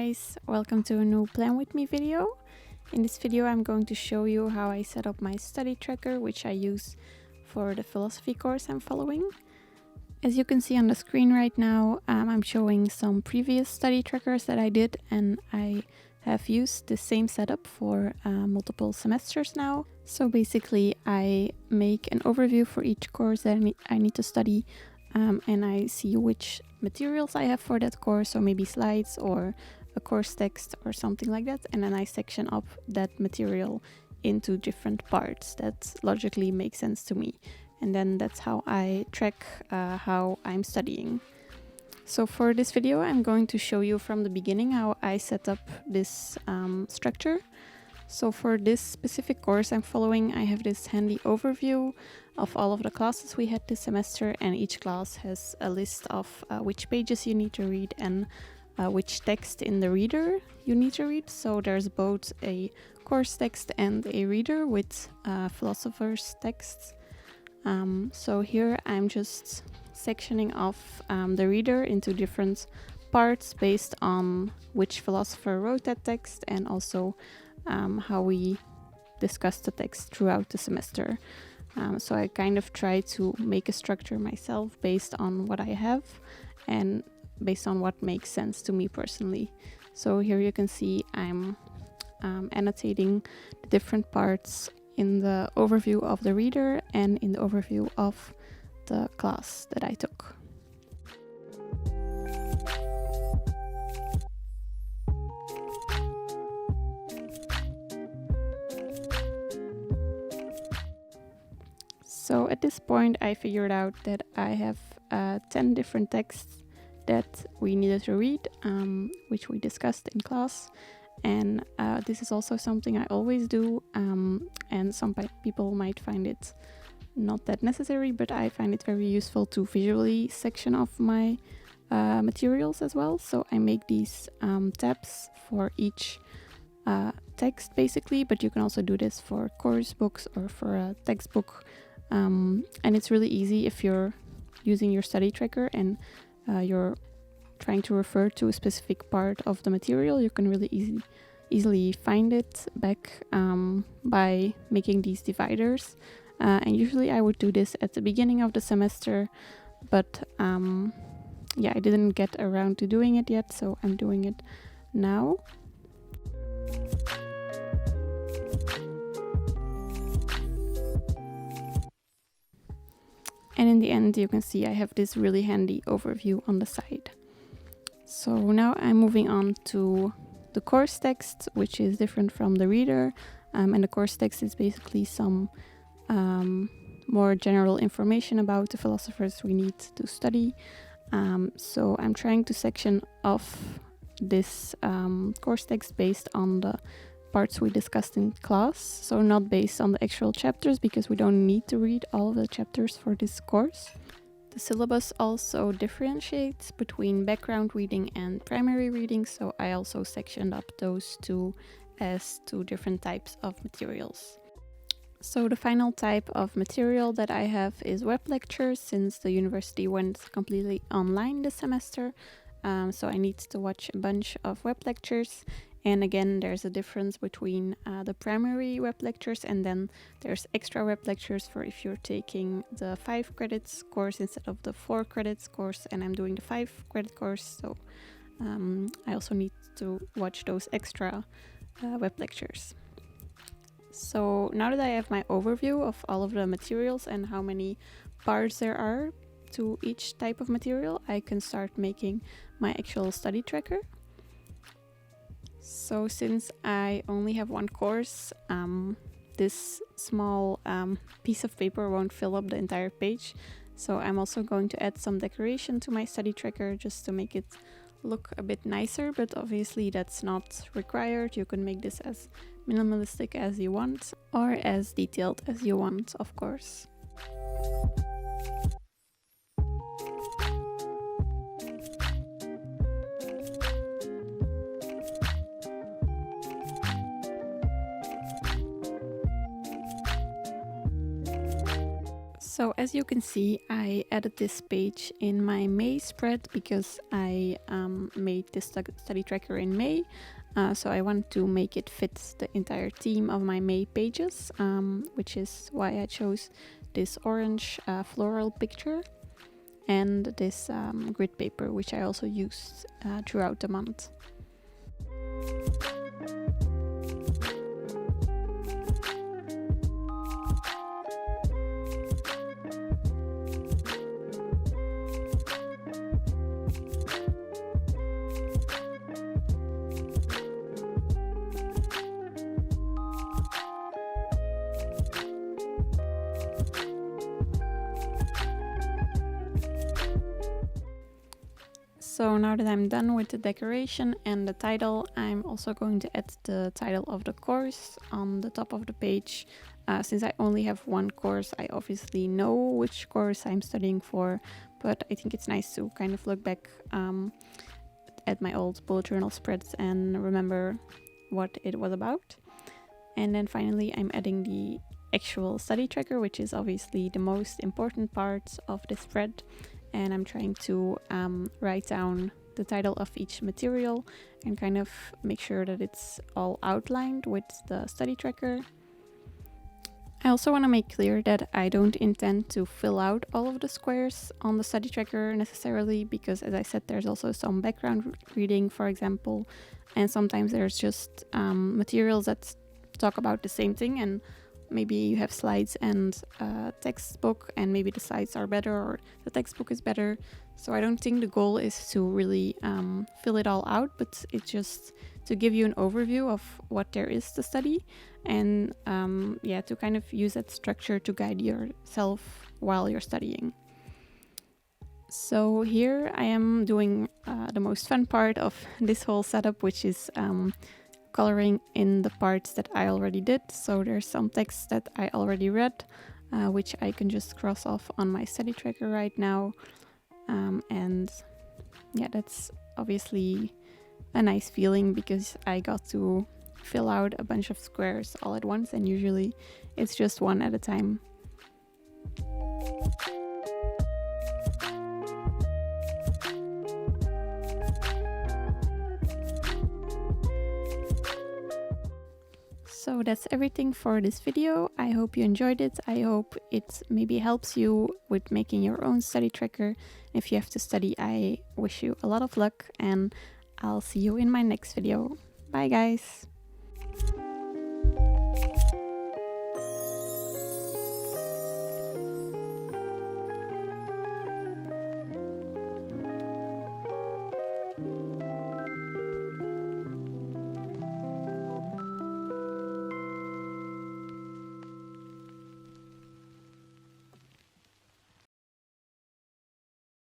guys, welcome to a new Plan With Me video. In this video I'm going to show you how I set up my study tracker, which I use for the philosophy course I'm following. As you can see on the screen right now, I'm showing some previous study trackers that I did, and I have used the same setup for multiple semesters now. So basically I make an overview for each course that I need to study, and I see which materials I have for that course, so maybe slides or a course text or something like that, and then I section up that material into different parts that logically make sense to me, and then that's how I track how I'm studying. So for this video I'm going to show you from the beginning how I set up this structure. So for this specific course I'm following, I have this handy overview of all of the classes we had this semester, and each class has a list of which pages you need to read and which text in the reader you need to read. So there's both a course text and a reader with philosopher's texts. So here I'm just sectioning off the reader into different parts based on which philosopher wrote that text, and also how we discussed the text throughout the semester. So I kind of try to make a structure myself based on what I have and based on what makes sense to me personally. So here you can see I'm annotating the different parts in the overview of the reader and in the overview of the class that I took. So at this point I figured out that I have 10 different texts that we needed to read, which we discussed in class, and this is also something I always do, and some people might find it not that necessary, but I find it very useful to visually section off my materials as well. So I make these tabs for each text basically, but you can also do this for course books or for a textbook. And it's really easy if you're using your study tracker and you're trying to refer to a specific part of the material. You can really easily find it back by making these dividers. And usually I would do this at the beginning of the semester, but yeah, I didn't get around to doing it yet, so I'm doing it now. And in the end, you can see I have this really handy overview on the side. So now I'm moving on to the course text, which is different from the reader. And the course text is basically some more general information about the philosophers we need to study. So I'm trying to section off this course text based on the parts we discussed in class, so not based on the actual chapters, because we don't need to read all of the chapters for this course. The syllabus also differentiates between background reading and primary reading, so I also sectioned up those two as two different types of materials. So the final type of material that I have is web lectures, since the university went completely online this semester. So I need to watch a bunch of web lectures. And again, there's a difference between the primary web lectures, and then there's extra web lectures for if you're taking the 5 credits course instead of the 4 credits course, and I'm doing the 5 credit course, so I also need to watch those extra web lectures. So now that I have my overview of all of the materials and how many parts there are to each type of material, I can start making my actual study tracker. So since I only have one course, this small piece of paper won't fill up the entire page. So I'm also going to add some decoration to my study tracker just to make it look a bit nicer, but obviously that's not required. You can make this as minimalistic as you want, or as detailed as you want, of course. So as you can see, I added this page in my May spread because I made this study tracker in May. So I want to make it fit the entire theme of my May pages, which is why I chose this orange floral picture and this grid paper, which I also used throughout the month. So now that I'm done with the decoration and the title, I'm also going to add the title of the course on the top of the page. Since I only have one course, I obviously know which course I'm studying for, but I think it's nice to kind of look back at my old bullet journal spreads and remember what it was about. And then finally, I'm adding the actual study tracker, which is obviously the most important part of this spread. And I'm trying to write down the title of each material and kind of make sure that it's all outlined with the study tracker. I also want to make clear that I don't intend to fill out all of the squares on the study tracker necessarily, because as I said, there's also some background reading, for example, and sometimes there's just materials that talk about the same thing, and maybe you have slides and a textbook and maybe the slides are better or the textbook is better. So I don't think the goal is to really fill it all out, but it's just to give you an overview of what there is to study and yeah, to kind of use that structure to guide yourself while you're studying. So here I am doing the most fun part of this whole setup, which is coloring in the parts that I already did. So there's some text that I already read, which I can just cross off on my study tracker right now. And yeah, that's obviously a nice feeling because I got to fill out a bunch of squares all at once, and usually it's just one at a time. So that's everything for this video. I hope you enjoyed it. I hope it maybe helps you with making your own study tracker. If you have to study, I wish you a lot of luck and I'll see you in my next video. Bye guys!